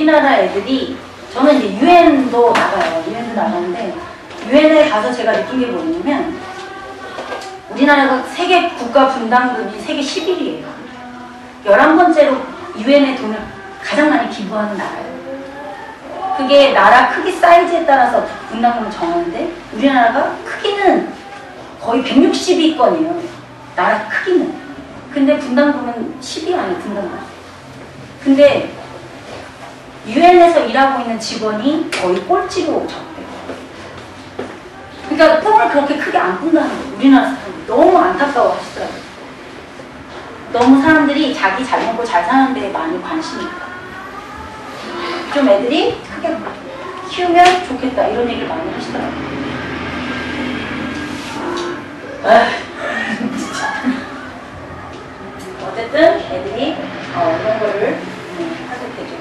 우리나라 애들이, 저는 이제 유엔도 나가요. 유엔도 나가는데, 유엔에 가서 제가 느낀 게 뭐냐면, 우리나라가 세계 국가 분담금이 세계 11위예요. 11번째로 유엔에 돈을 가장 많이 기부하는 나라예요. 그게 나라 크기 사이즈에 따라서 분담금을 정하는데, 우리나라가 크기는 거의 160위권이에요. 나라 크기는. 근데 분담금은 10위 아니에요, 분담금. 근데 유엔에서 일하고 있는 직원이 거의 꼴찌로 적대요. 그러니까 꿈을 그렇게 크게 안 꾼다는 거예요. 우리나라 사람들이 너무 안타까워 하시더라고요. 너무 사람들이 자기 잘 먹고 잘 사는 데에 많이 관심이 있다. 좀 애들이 크게 키우면 좋겠다 이런 얘기를 많이 하시더라고요. 어쨌든 애들이 이런 거를 하게 되죠.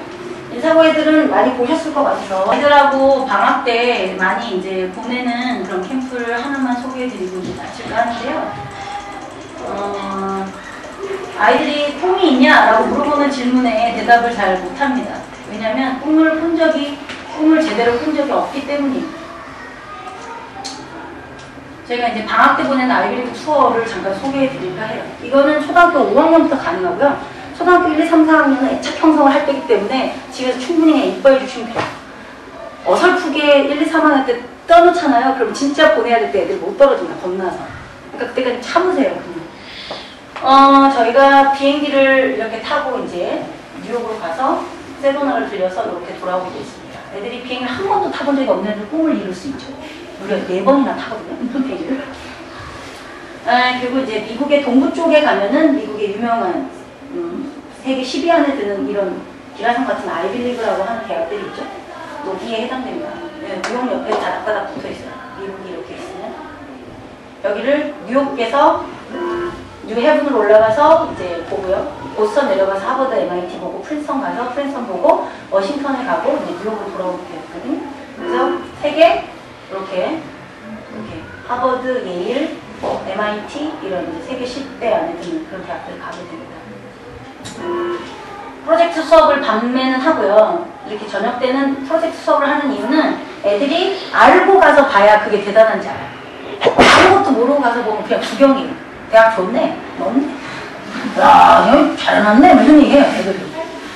인사고 애들은 많이 보셨을 것 같아서 애들하고 방학 때 많이 이제 보내는 그런 캠프를 하나만 소개해드리고 이제 마칠까 하는데요. 아이들이 꿈이 있냐라고 물어보는 질문에 대답을 잘 못합니다. 왜냐면 꿈을 제대로 꾼 적이 없기 때문입니다. 저희가 이제 방학 때 보내는 아이비리그 투어를 잠깐 소개해드릴까 해요. 이거는 초등학교 5학년부터 가능하고요. 초등학교 1, 2, 3, 4학년은 애착 형성을 할 때이기 때문에 집에서 충분히 이뻐해 주시면 돼요. 어설프게 1, 2, 3학년 때 떠놓잖아요. 그럼 진짜 보내야 될 때 애들이 못 떨어집니다. 겁나서. 그러니까 그때까지 참으세요. 그냥. 저희가 비행기를 이렇게 타고 이제 뉴욕으로 가서 세도나를 들려서 이렇게 돌아오게 되어 있습니다. 애들이 비행기를 한 번도 타본 적이 없는 애들 꿈을 이룰 수 있죠. 우리가 4번이나 타거든요. 비행기를. 그리고 이제 미국의 동부 쪽에 가면은 미국의 유명한 세계 10위 안에 드는 이런 기라성 같은 아이빌리그라고 하는 대학들이 있죠. 여기에 해당됩니다. 뉴욕 옆에 다닥다닥 붙어 있어요. 미국이 이렇게 있으면. 여기를 뉴욕에서 뉴헤븐으로 올라가서 이제 보고요. 보스턴 내려가서 하버드, MIT 보고 프린스턴 가서 프린스턴 보고 워싱턴에 가고 이제 뉴욕으로 돌아오게 됐거든요. 그래서 세계 이렇게 하버드, 예일, MIT 이런 이제 세계 10대 안에 드는 그런 대학들을 가게 됩니다. 프로젝트 수업을 밤에는 하고요. 이렇게 저녁 때는 프로젝트 수업을 하는 이유는 애들이 알고 가서 봐야 그게 대단한지 알아요. 아무것도 모르고 가서 보면 그냥 구경이에요. 대학 좋네, 넓네. 야, 여기 잘 해놨네, 뭐 이런 얘기해요, 애들이.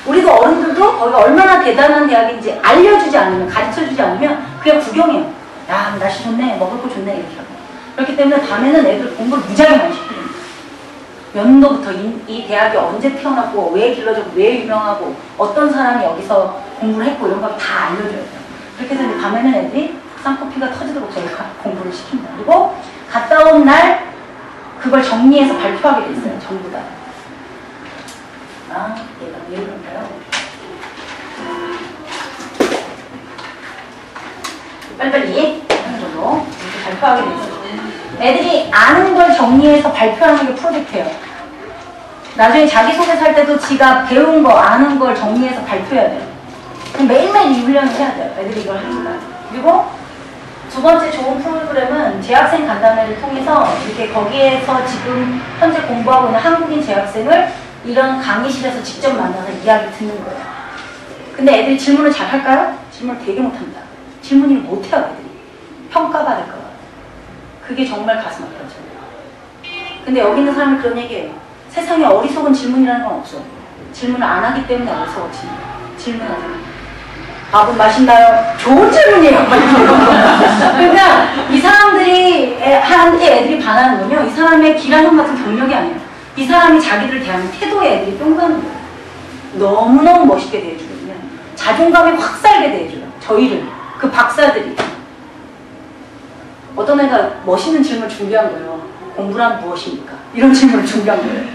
우리도 어른들도 거기가 얼마나 대단한 대학인지 알려주지 않으면, 가르쳐주지 않으면 그냥 구경해요. 야, 날씨 좋네, 먹을 거 좋네, 이렇게 하고. 그렇기 때문에 밤에는 애들 공부를 무지하게 많이 시킵니다. 연도부터 이 대학이 언제 태어났고, 왜 길러졌고, 왜 유명하고, 어떤 사람이 여기서 공부를 했고, 이런 걸 다 알려줘야 돼요. 그렇게 해서 밤에는 애들이 쌍코피가 터지도록 저희가 공부를 시킵니다. 그리고 갔다 온 날, 그걸 정리해서 발표하게 됐어요, 전부 다. 얘가 왜 그런가요? 빨리빨리 하는 걸로 이렇게 발표하게 됐어요. 애들이 아는 걸 정리해서 발표하는 게 프로젝트예요. 나중에 자기소개서 할 때도 지가 배운 거, 아는 걸 정리해서 발표해야 돼요. 매일매일 이 훈련을 해야 돼요. 애들이 이걸 합니다. 그리고 두 번째 좋은 프로그램은 재학생 간담회를 통해서 이렇게 거기에서 지금 현재 공부하고 있는 한국인 재학생을 이런 강의실에서 직접 만나서 이야기 듣는 거예요. 근데 애들이 질문을 잘 할까요? 질문을 되게 못합니다. 질문을 못해요, 애들이. 평가받을 거예요. 그게 정말 가슴 아프죠. 근데 여기 있는 사람이 그런 얘기예요. 세상에 어리석은 질문이라는 건 없어. 질문을 안 하기 때문에 어리석었지. 질문하잖아요. 밥은 마신다요? 좋은 질문이에요. 그러니까 이 사람들이 한테 애들이 반하는 건요. 이 사람의 기라성 같은 경력이 아니에요. 이 사람이 자기를 대하는 태도에 애들이 뿅 가는 거예요. 너무너무 멋있게 대해주거든요. 자존감이 확 살게 대해줘요. 저희를. 그 박사들이. 어떤 애가 멋있는 질문을 준비한 거예요. 공부란 무엇입니까? 이런 질문을 준비한 거예요.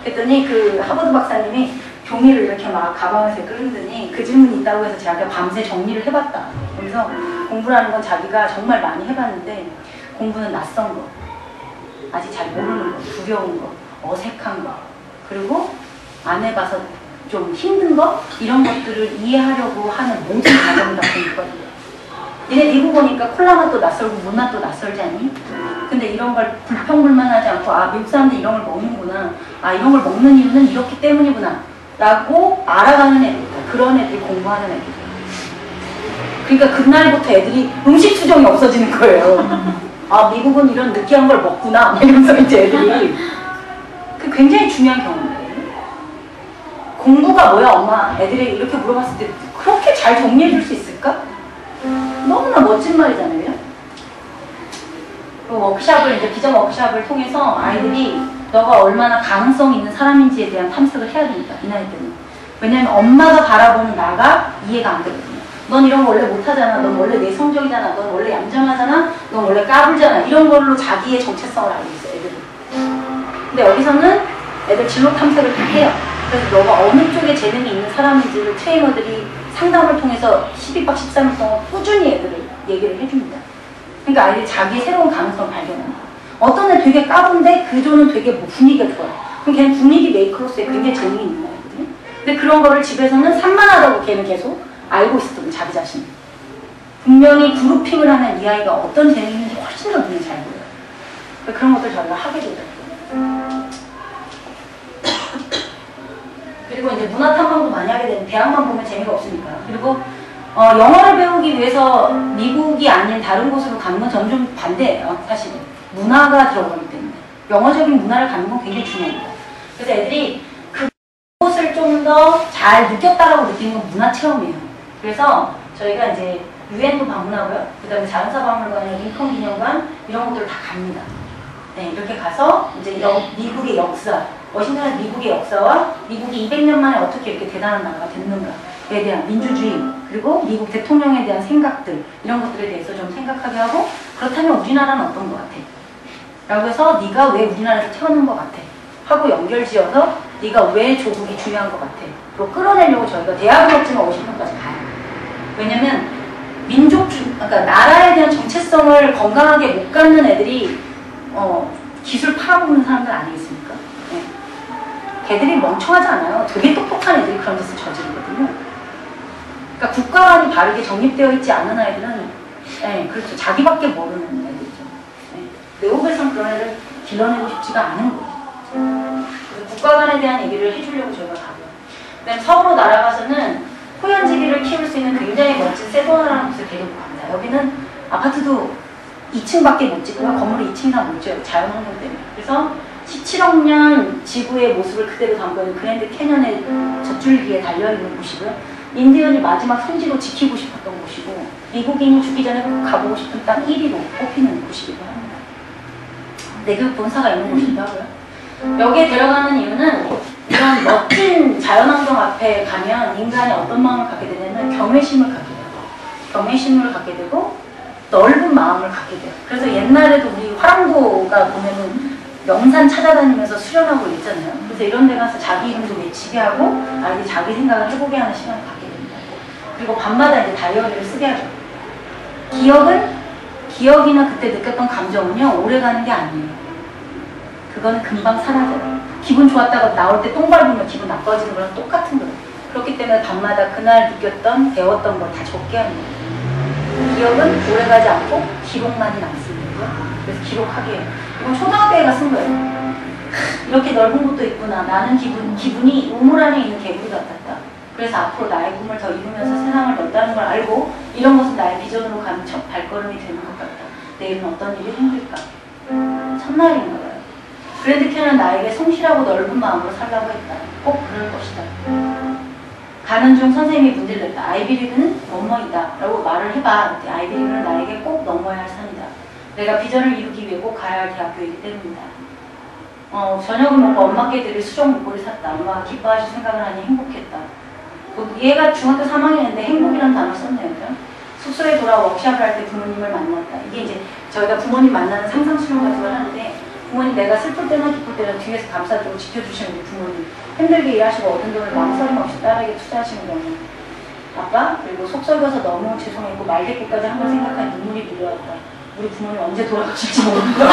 그랬더니 그 하버드 박사님이 종이를 이렇게 막 가방에서 끌더니 그 질문이 있다고 해서 자기가 밤새 정리를 해봤다. 그래서 공부라는 건 자기가 정말 많이 해봤는데 공부는 낯선 거, 아직 잘 모르는 거, 두려운 거, 어색한 거, 그리고 안 해봐서 좀 힘든 거, 이런 것들을 이해하려고 하는 모든 과정이 다 있거든요. 얘네 미국 오니까 콜라가 또 낯설고 문화 또 낯설지 않니? 근데 이런 걸 불평불만하지 않고 미국 사람들 이런 걸 먹는구나, 이런 걸 먹는 이유는 이렇기 때문이구나, 라고 알아가는 애들이다. 그런 애들이 공부하는 애들이에요. 그러니까 그날부터 애들이 음식 수정이 없어지는 거예요. 아, 미국은 이런 느끼한 걸 먹구나. 이러면서 이제 애들이. 그 굉장히 중요한 경험이에요. 공부가 뭐야, 엄마? 애들이 이렇게 물어봤을 때 그렇게 잘 정리해 줄 수 있을까? 너무나 멋진 말이잖아요. 그 워크샵을, 이제 비전 워크샵을 통해서 아이들이 너가 얼마나 가능성 있는 사람인지에 대한 탐색을 해야 됩니다. 이 나이 때는. 왜냐면 엄마가 바라보는 나가 이해가 안 되거든요. 넌 이런 거 원래 못하잖아. 넌 원래 내성적이잖아. 넌 원래 얌전하잖아. 넌 원래 까불잖아. 이런 걸로 자기의 정체성을 알고 있어요, 애들은. 근데 여기서는 애들 진로 탐색을 다 해요. 그래서 너가 어느 쪽에 재능이 있는 사람인지를 트레이너들이 상담을 통해서 12박 13일 동안 꾸준히 애들을 얘기를 해줍니다. 그러니까 아이들이 자기의 새로운 가능성을 발견합니다. 어떤 애 되게 까분데 그 조는 되게 뭐 분위기가 좋아요. 그럼 걔는 분위기 메이커로서의 굉장히 재능이 있는 애거든요. 근데 그런 거를 집에서는 산만하다고 걔는 계속 알고 있었거든요, 자기 자신. 분명히 그룹핑을 하는 이 아이가 어떤 재능이 있는지 훨씬 더 눈에 잘 보여요. 그러니까 그런 것들 저희가 하게 되더라고요. 그리고 이제 문화 탐방도 많이 하게 되는, 대학만 보면 재미가 없으니까. 그리고 영어를 배우기 위해서 미국이 아닌 다른 곳으로 가는 건 저는 좀 반대예요, 사실은. 문화가 들어가기 때문에. 영어적인 문화를 갖는 건 굉장히 중요합니다. 그래서 애들이 그곳을 좀 더 잘 느꼈다라고 느끼는 건 문화 체험이에요. 그래서 저희가 이제 유엔도 방문하고요. 그 다음에 자연사박물관이나 링컨 기념관 이런 것들을 다 갑니다. 네, 이렇게 가서 이제 미국의 역사, 워싱턴의 미국의 역사와 미국이 200년 만에 어떻게 이렇게 대단한 나라가 됐는가에 대한 민주주의, 그리고 미국 대통령에 대한 생각들, 이런 것들에 대해서 좀 생각하게 하고, 그렇다면 우리나라는 어떤 것 같아? 라고 해서 네가 왜 우리나라에서 태어난 것 같아? 하고 연결지어서 네가 왜 조국이 중요한 것 같아? 그리고 끌어내려고 저희가 대학은 없지만 워싱턴까지 가요. 왜냐면 그러니까 나라에 대한 정체성을 건강하게 못 갖는 애들이 기술 팔아먹는 사람들 아니겠습니까? 네. 걔들이 멍청하지 않아요. 되게 똑똑한 애들이 그런 짓을 저지르거든요. 그러니까 국가관이 바르게 정립되어 있지 않은 아이들은, 네, 그렇죠. 자기밖에 모르는 애들이죠. 네. 외국에서는 그런 애를 길러내고 싶지가 않은 거예요. 그래서 국가관에 대한 얘기를 해주려고 저희가 가고요. 그다음에 서울로 날아가서는 호연지기를 키울 수 있는 굉장히 멋진 세도나라는 곳을 데리고 갑니다. 여기는 아파트도 2층밖에 못 짓고요. 건물이 2층이나 못 지어요. 자연환경 때문에. 그래서 17억 년 지구의 모습을 그대로 담고 있는 그랜드 캐년의 젖줄기에 달려있는 곳이고요. 인디언이 마지막 성지로 지키고 싶었던 곳이고, 미국인이 죽기 전에 꼭 가보고 싶은 땅 1위로 꼽히는 곳이기도 합니다. 내교육 본사가 있는 곳이기도 하고요. 여기에 들어가는 이유는 이런 멋진 자연환경 앞에 가면 인간이 어떤 마음을 갖게 되냐면 경외심을 갖게 돼요. 경외심을 갖게 되고 넓은 마음을 갖게 돼요. 그래서 옛날에도 우리 화랑도가 보면은 명산 찾아다니면서 수련하고 있잖아요. 그래서 이런 데 가서 자기 이름도 외치게 하고 아이들이 자기 생각을 해보게 하는 시간을 갖게 됩니다. 그리고 밤마다 이제 다이어리를 쓰게 하죠. 기억이나 그때 느꼈던 감정은요, 오래 가는 게 아니에요. 그거는 금방 사라져요. 기분 좋았다가 나올 때 똥 밟으면 기분 나빠지는 거랑 똑같은 거예요. 그렇기 때문에 밤마다 그날 느꼈던, 배웠던 걸 다 적게 하는 거예요. 기억은 오래가지 않고 기록만이 남습니다. 그래서 기록하게 해요. 이건 초등학교 애가 쓴 거예요. 이렇게 넓은 곳도 있구나. 나는 기분이 우물 안에 있는 개구리 같았다. 그래서 앞으로 나의 꿈을 더 이루면서 세상을 넓다는 걸 알고 이런 것은 나의 비전으로 가는 첫 발걸음이 되는 것 같다. 내일은 어떤 일이 생길까? 첫날인가 봐요. 그랜드 캐넌은 나에게 성실하고 넓은 마음으로 살라고 했다. 꼭 그럴 것이다. 가는 중 선생님이 문제를 냈다. 아이비리그는 뭐뭐이다 라고 말을 해봐. 아이비리그는 나에게 꼭 넘어야 할 산이다. 내가 비전을 이루기 위해 꼭 가야 할 대학교이기 때문이다. 저녁을 먹고 엄마께 드릴 수정 목걸이 샀다. 엄마가 기뻐하실 생각을 하니 행복했다. 얘가 중학교 3학년인데 행복이라는 단어를 썼네요. 숙소에 돌아 워크샵을 할 때 부모님을 만났다. 이게 이제 저희가 부모님 만나는 상상 수련 같은 걸 하는데, 부모님 내가 슬플 때나 기쁠 때나 뒤에서 감싸주고 지켜주시는 우리 부모님, 힘들게 일하시고 얻은 돈을 망설임 없이 딸에게 투자하시는 경우, 아빠, 그리고 속 썩여서 너무 죄송했고 말대꾸까지 한 번 생각한 눈물이 밀려왔다. 우리 부모님 언제 돌아가실지 모른다.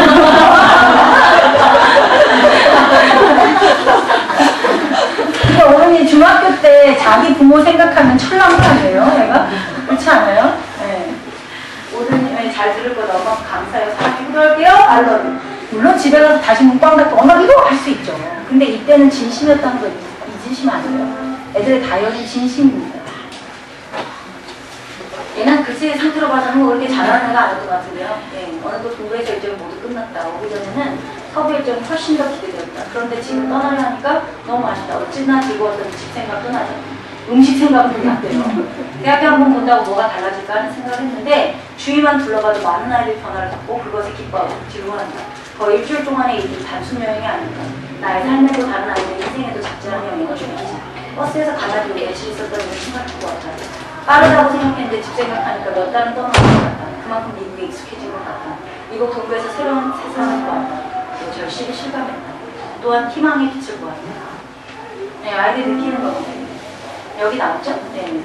그러니까 어른이 중학교 때 자기 부모 생각하면 철랑하네요, 내가. 그렇지 않아요? 네. 어른이 잘 들을 거다. 엄마 감사해요. 사랑해. 그럴게요. 알러뷰. 물론 집에 가서 다시 문꽝 닫고 엄마 이거 할 수 있죠. 근데 이때는 진심이었다는 거 잊으시면 안 돼요. 애들의 다이어리 진심입니다. 얘는 글쎄 상태로 봐서는 뭐 그렇게 잘하는 애가 아닐 것 같은데요. 예, 어느덧 공부에서 일정이 모두 끝났다. 오기 전에는 서부 일정이 훨씬 더 기대되었다. 그런데 지금 떠나려 하니까 너무 아쉽다. 어찌나 즐거웠던 집 생각도 나죠. 음식 생각도 났대요. 대학교 한번 본다고 뭐가 달라질까 하는 생각을 했는데 주위만 둘러봐도 많은 아이들이 변화를 겪고 그것에 기뻐하고 즐거워한다. 거의 일주일 동안의 일이 단순 여행이 아닐까. 나의 삶에도 다른 아이들의 인생에도 작지한 영향을 주겠지. 버스에서 가다도 며칠 있었던 일을 생각하고 왔다. 빠르다고 생각했는데 집 생각하니까 몇 달은 떠난 것 같다. 그만큼 미국에 익숙해진 것 같다. 미국 동부에서 새로운 세상을 보았다. 절실히 실감했다. 또한 희망의 빛을 보았다. 네, 아이들이 느끼는 겁니다. 여기 나왔죠? 네.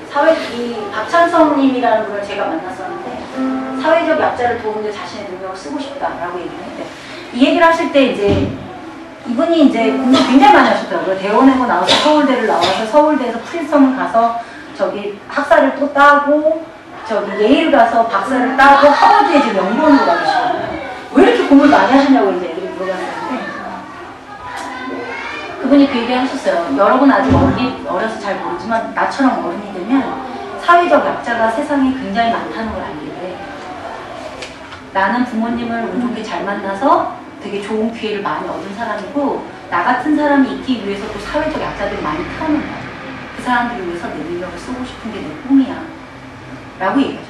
이 박찬성님이라는 분을 제가 만났었는데 사회적 약자를 도우는데 자신의 능력을 쓰고 싶다라고 얘기를 했대요. 이 얘기를 하실 때 이제 이분이 이제 공부 굉장히 많이 하셨더라고요. 대원외고 나와서 서울대를 나와서 서울대에서 프린스턴을 가서 저기 학사를 또 따고 저기 예일 가서 박사를 따고 하버드에 지금 연구원으로 가 계시거든요. 왜 이렇게 공부를 많이 하셨냐고 이제 애들이 물어봤었는데 그분이 그 얘기 하셨어요. 여러분 아직 어려서 잘 모르지만 나처럼 어른이 되면 사회적 약자가 세상에 굉장히 많다는 걸 알게 돼. 나는 부모님을 운 좋게 잘 만나서 되게 좋은 기회를 많이 얻은 사람이고 나 같은 사람이 있기 위해서 또 사회적 약자들이 많이 태어난 거야. 그 사람들을 위해서 내 능력을 쓰고 싶은 게 내 꿈이야 라고 얘기하셨어요.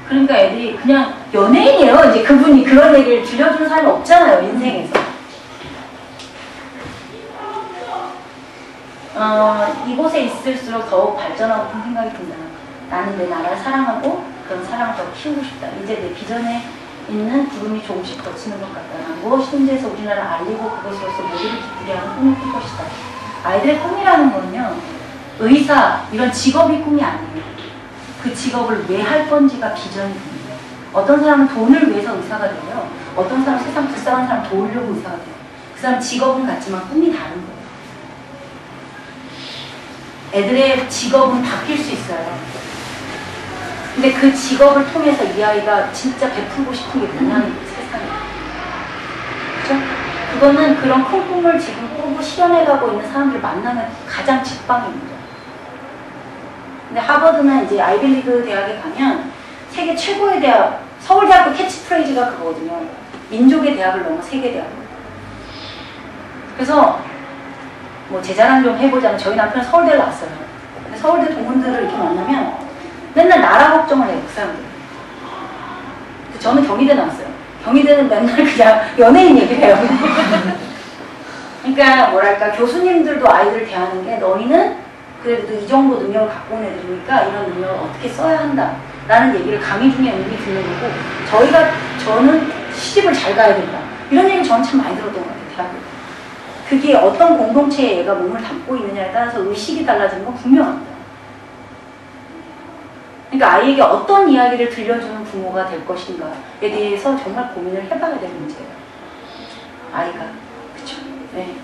그러니까 애들이 그냥 연예인이에요. 이제 그분이 그런 얘기를 들려주는 사람이 없잖아요, 인생에서. 이곳에 있을수록 더욱 발전하고 싶은 생각이 든다. 나는 내 나라를 사랑하고 그런 사랑을 더 키우고 싶다. 이제 내 비전에 있는 구름이 조금씩 걷히는 것 같다. 난 무엇이 문제에서 우리나라를 알리고 그것으로서 모두를 기쁘게 하는 꿈을 꿀 것이다. 아이들의 꿈이라는 거는요, 의사, 이런 직업이 꿈이 아니에요. 그 직업을 왜 할 건지가 비전이 됩니다. 어떤 사람은 돈을 위해서 의사가 되고요. 어떤 사람은 세상 불쌍한 사람 도우려고 의사가 돼요. 그 사람 직업은 같지만 꿈이 다른 거예요. 애들의 직업은 바뀔 수 있어요. 근데 그 직업을 통해서 이 아이가 진짜 베풀고 싶은 게 뭐냐는 세상에. 그죠? 그거는 그런 큰 꿈을 지금 꾸고 실현해가고 있는 사람들 만나면 가장 직방입니다. 근데 하버드나 이제 아이비리그 대학에 가면 세계 최고의 대학, 서울대학교 캐치프레이즈가 그거거든요. 민족의 대학을 넘어 세계 대학을. 그래서 뭐 제 자랑 좀 해보자면 저희 남편은 서울대를 나왔어요. 근데 서울대 동문들을 이렇게 만나면 맨날 나라 걱정을 해요, 그 사람들. 저는 경희대 나왔어요. 경희대는 맨날 그냥 연예인 얘기를 해요. 그러니까 뭐랄까 교수님들도 아이들을 대하는 게 너희는 그래도 이 정도 능력을 갖고 온 애들이니까 이런 능력을 어떻게 써야 한다 라는 얘기를 강의 중에 은근히 듣는 거고 저는 시집을 잘 가야 된다 이런 얘기를 저는 참 많이 들었던 것 같아요. 대학교. 그게 어떤 공동체에 얘가 몸을 담고 있느냐에 따라서 의식이 달라지는 건 분명합니다. 그러니까 아이에게 어떤 이야기를 들려주는 부모가 될 것인가에 대해서 정말 고민을 해봐야 될 문제예요. 아이가. 그쵸? 네.